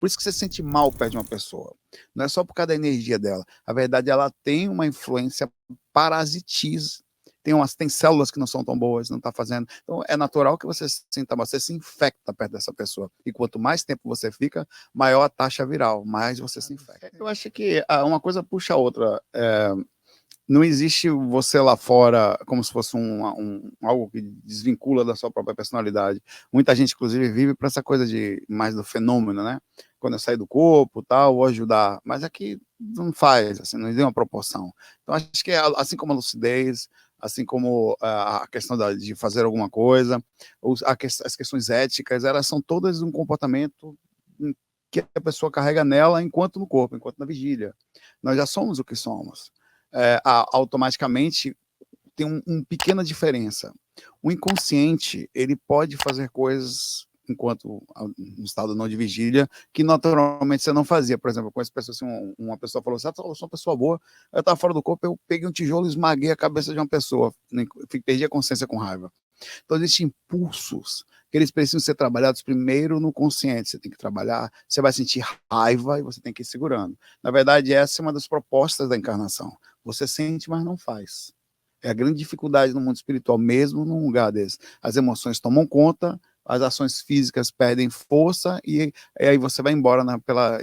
Por isso que você se sente mal perto de uma pessoa. Não é só por causa da energia dela. A verdade, ela tem uma influência parasitiza. Tem células que não são tão boas, não está fazendo. Então, é natural que você se sinta mal, você se infecta perto dessa pessoa. E quanto mais tempo você fica, maior a taxa viral, mais você se infecta. Eu acho que uma coisa puxa a outra. Não existe você lá fora como se fosse algo que desvincula da sua própria personalidade. Muita gente, inclusive, vive para essa coisa de mais do fenômeno, né? Quando eu sair do corpo, tal, vou ajudar. Mas aqui não faz, assim, não tem uma proporção. Então, acho que assim como a lucidez, assim como a questão de fazer alguma coisa, as questões éticas, elas são todas um comportamento que a pessoa carrega nela enquanto no corpo, enquanto na vigília. Nós já somos o que somos. Automaticamente tem uma pequena diferença. O inconsciente, ele pode fazer coisas enquanto no estado não de vigília, que naturalmente você não fazia. Por exemplo, com essa pessoa, assim, uma pessoa falou assim, eu sou uma pessoa boa, eu estava fora do corpo, eu peguei um tijolo e esmaguei a cabeça de uma pessoa, perdi a consciência com raiva. Então, existem impulsos que eles precisam ser trabalhados primeiro no consciente. Você tem que trabalhar, você vai sentir raiva e você tem que ir segurando. Na verdade, essa é uma das propostas da encarnação. Você sente, mas não faz. É a grande dificuldade no mundo espiritual, mesmo num lugar desse. As emoções tomam conta, as ações físicas perdem força e aí você vai embora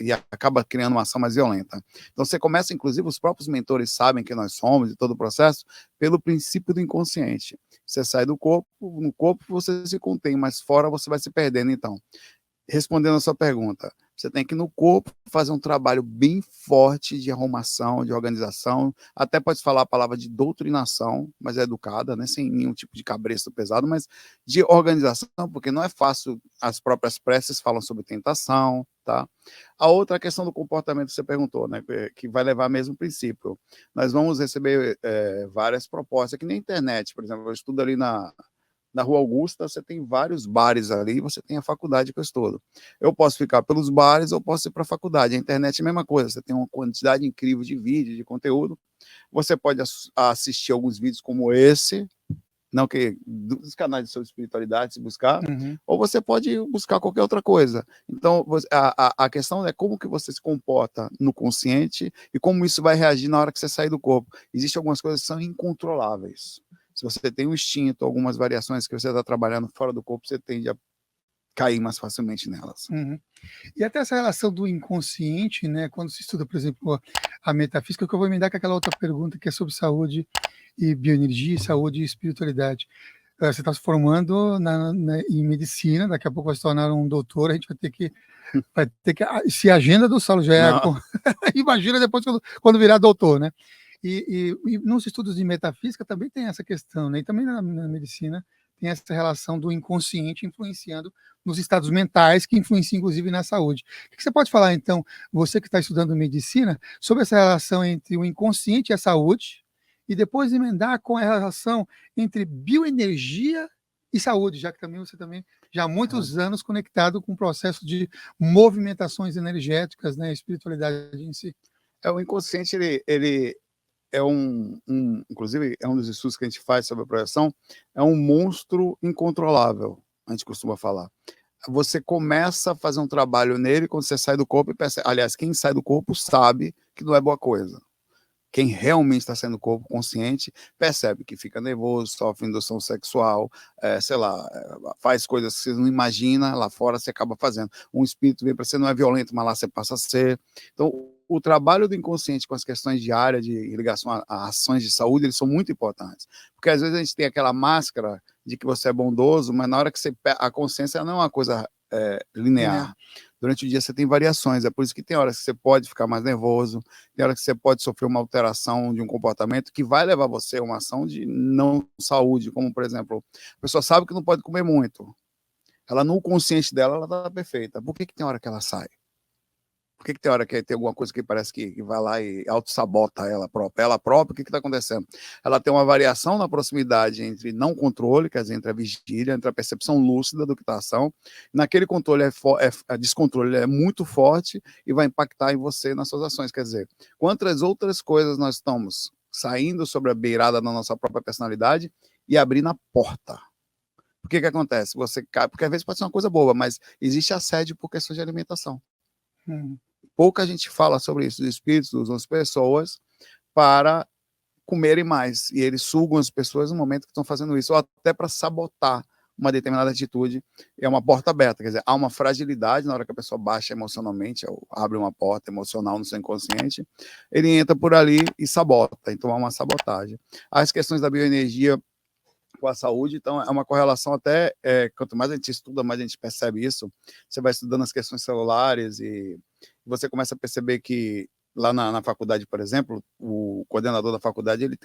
e acaba criando uma ação mais violenta. Então você começa, inclusive, os próprios mentores sabem que nós somos e todo o processo, pelo princípio do inconsciente. Você sai do corpo, no corpo você se contém, mas fora você vai se perdendo, então. Respondendo a sua pergunta, você tem que no corpo fazer um trabalho bem forte de arrumação, de organização, até pode falar a palavra de doutrinação, mas é educada, né, sem nenhum tipo de cabresto pesado, mas de organização, porque não é fácil, as próprias preces falam sobre tentação, tá? A outra questão do comportamento que você perguntou, né, que vai levar ao mesmo princípio. Nós vamos receber várias propostas, que nem a internet, por exemplo, eu estudo ali na Rua Augusta, você tem vários bares ali, você tem a faculdade que eu estudo. Eu posso ficar pelos bares ou posso ir para a faculdade. A internet é a mesma coisa, você tem uma quantidade incrível de vídeo, de conteúdo. Você pode assistir alguns vídeos como esse, não que dos canais sobre espiritualidade, se buscar, ou você pode buscar qualquer outra coisa. Então, a questão é como que você se comporta no consciente e como isso vai reagir na hora que você sair do corpo. Existem algumas coisas que são incontroláveis. Se você tem um instinto, algumas variações que você está trabalhando fora do corpo, você tende a cair mais facilmente nelas. E até essa relação do inconsciente, né, quando se estuda, por exemplo, a metafísica, que eu vou emendar com aquela outra pergunta que é sobre saúde e bioenergia, saúde e espiritualidade. Você está se formando em medicina, daqui a pouco vai se tornar um doutor, a gente vai ter que se a agenda do Saulo já é imagina depois quando virar doutor, né? E nos estudos de metafísica também tem essa questão, né? E também na medicina tem essa relação do inconsciente influenciando nos estados mentais, que influencia inclusive na saúde. O que você pode falar, então, você que está estudando medicina, sobre essa relação entre o inconsciente e a saúde, e depois emendar com a relação entre bioenergia e saúde, já que também você também já há muitos anos conectado com o processo de movimentações energéticas, né, espiritualidade em si. O inconsciente, ele é inclusive, é um dos estudos que a gente faz sobre a projeção, é um monstro incontrolável, a gente costuma falar. Você começa a fazer um trabalho nele quando você sai do corpo e percebe, aliás, quem sai do corpo sabe que não é boa coisa. Quem realmente está saindo do corpo consciente percebe que fica nervoso, sofre indução sexual, sei lá, faz coisas que você não imagina, lá fora você acaba fazendo. Um espírito vem para você, não é violento, mas lá você passa a ser. Então, o trabalho do inconsciente com as questões diárias de ligação a ações de saúde, eles são muito importantes. Porque às vezes a gente tem aquela máscara de que você é bondoso, mas na hora que a consciência não é uma coisa linear. Durante o dia você tem variações, é por isso que tem horas que você pode ficar mais nervoso, tem horas que você pode sofrer uma alteração de um comportamento que vai levar você a uma ação de não saúde, como, por exemplo, a pessoa sabe que não pode comer muito, ela no consciente dela, ela está perfeita, por que tem hora que ela sai? Por que tem hora que tem alguma coisa que parece que vai lá e auto-sabota ela própria? Ela própria, o que está acontecendo? Ela tem uma variação na proximidade entre não controle, quer dizer, entre a vigília, entre a percepção lúcida do que está a ação. Naquele controle, descontrole é muito forte e vai impactar em você nas suas ações. Quer dizer, quantas outras coisas nós estamos saindo sobre a beirada da nossa própria personalidade e abrindo a porta. Por que acontece? Você cai, porque às vezes pode ser uma coisa boa, mas existe assédio por questões de alimentação. Uhum. Pouca gente fala sobre isso. Os espíritos usam as pessoas para comerem mais, e eles sugam as pessoas no momento que estão fazendo isso, ou até para sabotar uma determinada atitude. É uma porta aberta, quer dizer, há uma fragilidade na hora que a pessoa baixa emocionalmente, ou abre uma porta emocional no seu inconsciente, ele entra por ali e sabota, então há uma sabotagem. As questões da bioenergia com a saúde, então é uma correlação até, quanto mais a gente estuda, mais a gente percebe isso. Você vai estudando as questões celulares e você começa a perceber que lá na faculdade, por exemplo, o coordenador da faculdade, ele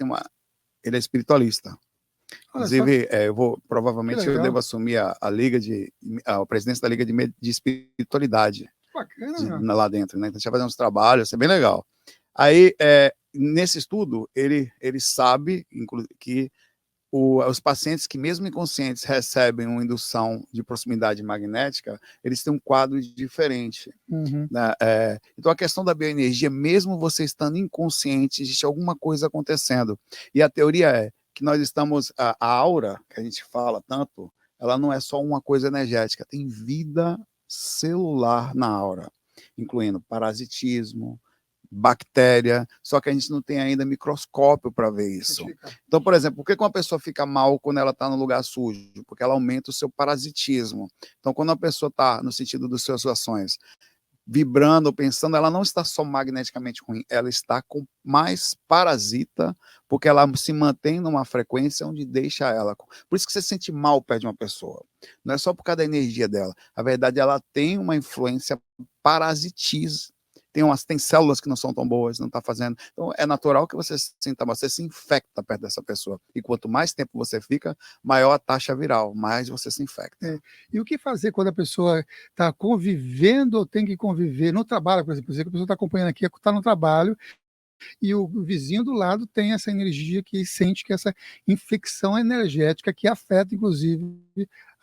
é espiritualista. Olha só, Inclusive, que provavelmente eu legal, devo assumir a presidência da Liga de Espiritualidade que bacana. lá dentro, né? Então a gente vai fazer uns trabalhos, isso é bem legal. Aí, nesse estudo, ele sabe que os pacientes que, mesmo inconscientes, recebem uma indução de proximidade magnética, eles têm um quadro diferente. Uhum. Né? Então, a questão da bioenergia, mesmo você estando inconsciente, existe alguma coisa acontecendo. E a teoria é que nós estamos, a aura, que a gente fala tanto, ela não é só uma coisa energética, tem vida celular na aura, incluindo parasitismo, bactéria, só que a gente não tem ainda microscópio para ver isso. Então, por exemplo, por que uma pessoa fica mal quando ela está no lugar sujo? Porque ela aumenta o seu parasitismo. Então, quando a pessoa está, no sentido das suas ações, vibrando, pensando, ela não está só magneticamente ruim, ela está com mais parasita, porque ela se mantém numa frequência onde deixa ela. Por isso que você se sente mal perto de uma pessoa. Não é só por causa da energia dela. A verdade, ela tem uma influência parasitiza. Tem células que não são tão boas, não está fazendo. Então, é natural que você se sinta mal, você se infecta perto dessa pessoa. E quanto mais tempo você fica, maior a taxa viral, mais você se infecta. E o que fazer quando a pessoa está convivendo ou tem que conviver no trabalho, por exemplo, a pessoa está acompanhando aqui, está no trabalho e o vizinho do lado tem essa energia que sente que essa infecção energética que afeta, inclusive,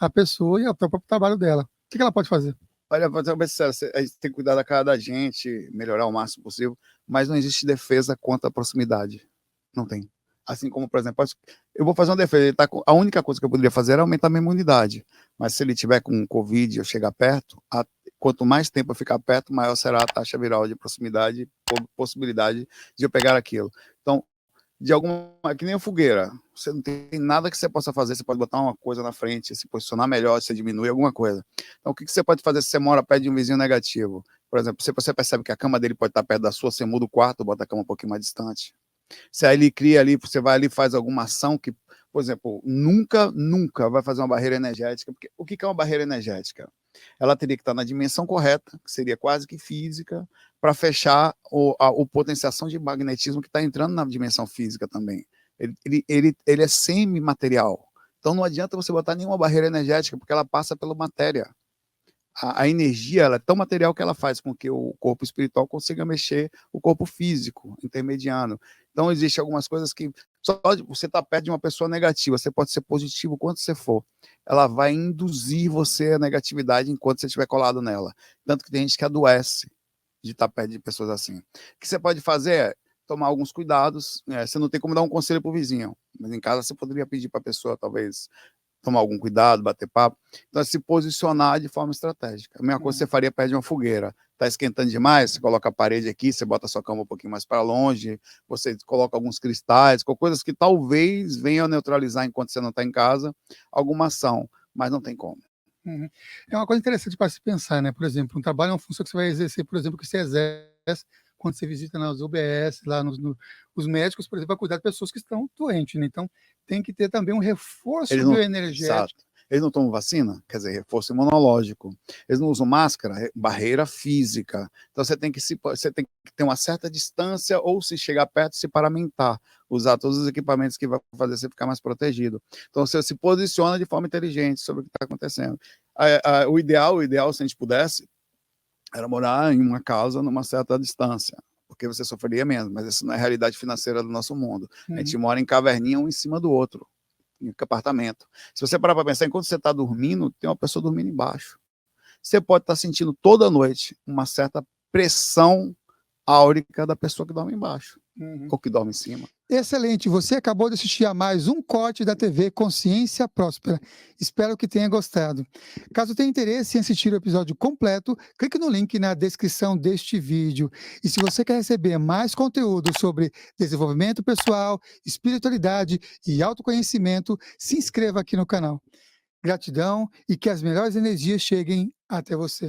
a pessoa e o próprio trabalho dela. O que ela pode fazer? Olha, vou ser bem sincero, a gente tem que cuidar da cara da gente, melhorar o máximo possível, mas não existe defesa contra a proximidade. Não tem. Assim como, por exemplo, eu vou fazer uma defesa, a única coisa que eu poderia fazer é aumentar a minha imunidade, mas se ele tiver com Covid e eu chegar perto, quanto mais tempo eu ficar perto, maior será a taxa viral de proximidade, possibilidade de eu pegar aquilo. Então, que nem a fogueira, você não tem nada que você possa fazer, você pode botar uma coisa na frente, se posicionar melhor, você diminui alguma coisa. Então, o que você pode fazer se você mora perto de um vizinho negativo? Por exemplo, se você percebe que a cama dele pode estar perto da sua, você muda o quarto, bota a cama um pouquinho mais distante. Se aí ele cria ali, você vai ali e faz alguma ação que, por exemplo, nunca vai fazer uma barreira energética, porque o que é uma barreira energética? Ela teria que estar na dimensão correta, que seria quase que física, para fechar a potenciação de magnetismo que está entrando na dimensão física também. Ele é semimaterial. Então não adianta você botar nenhuma barreira energética, porque ela passa pela matéria. A energia ela é tão material que ela faz com que o corpo espiritual consiga mexer o corpo físico, intermediano. Então, existem algumas coisas que só você está perto de uma pessoa negativa, você pode ser positivo quanto você for, ela vai induzir você a negatividade enquanto você estiver colado nela. Tanto que tem gente que adoece de estar perto de pessoas assim. O que você pode fazer é tomar alguns cuidados. Você não tem como dar um conselho para o vizinho, mas em casa você poderia pedir para a pessoa, talvez, tomar algum cuidado, bater papo. Então, é se posicionar de forma estratégica. A mesma coisa você faria perto de uma fogueira. Está esquentando demais, você coloca a parede aqui, você bota a sua cama um pouquinho mais para longe, você coloca alguns cristais, coisas que talvez venham a neutralizar enquanto você não está em casa, alguma ação, mas não tem como. Uhum. É uma coisa interessante para se pensar, né? Por exemplo, um trabalho é uma função que você vai exercer, por exemplo, que você exerce quando você visita nas UBS, lá os médicos, por exemplo, vai cuidar de pessoas que estão doentes, né? Então, tem que ter também um reforço Eles não, bioenergético. exato. Eles não tomam vacina, quer dizer, reforço imunológico. Eles não usam máscara, barreira física. Então você tem que ter uma certa distância ou se chegar perto, se paramentar, usar todos os equipamentos que vai fazer você ficar mais protegido. Então você se posiciona de forma inteligente sobre o que está acontecendo. O ideal, se a gente pudesse, era morar em uma casa numa certa distância, porque você sofreria menos, mas isso não é a realidade financeira do nosso mundo. A gente mora em caverninha um em cima do outro, em apartamento. Se você parar para pensar, enquanto você está dormindo, tem uma pessoa dormindo embaixo. Você pode estar sentindo toda noite uma certa pressão áurica da pessoa que dorme embaixo. Uhum. ou que dorme em cima. Excelente, você acabou de assistir a mais um corte da TV Consciência Próspera. Espero que tenha gostado. Caso tenha interesse em assistir o episódio completo, clique no link na descrição deste vídeo. E se você quer receber mais conteúdo sobre desenvolvimento pessoal, espiritualidade e autoconhecimento, se inscreva aqui no canal. Gratidão e que as melhores energias cheguem até você.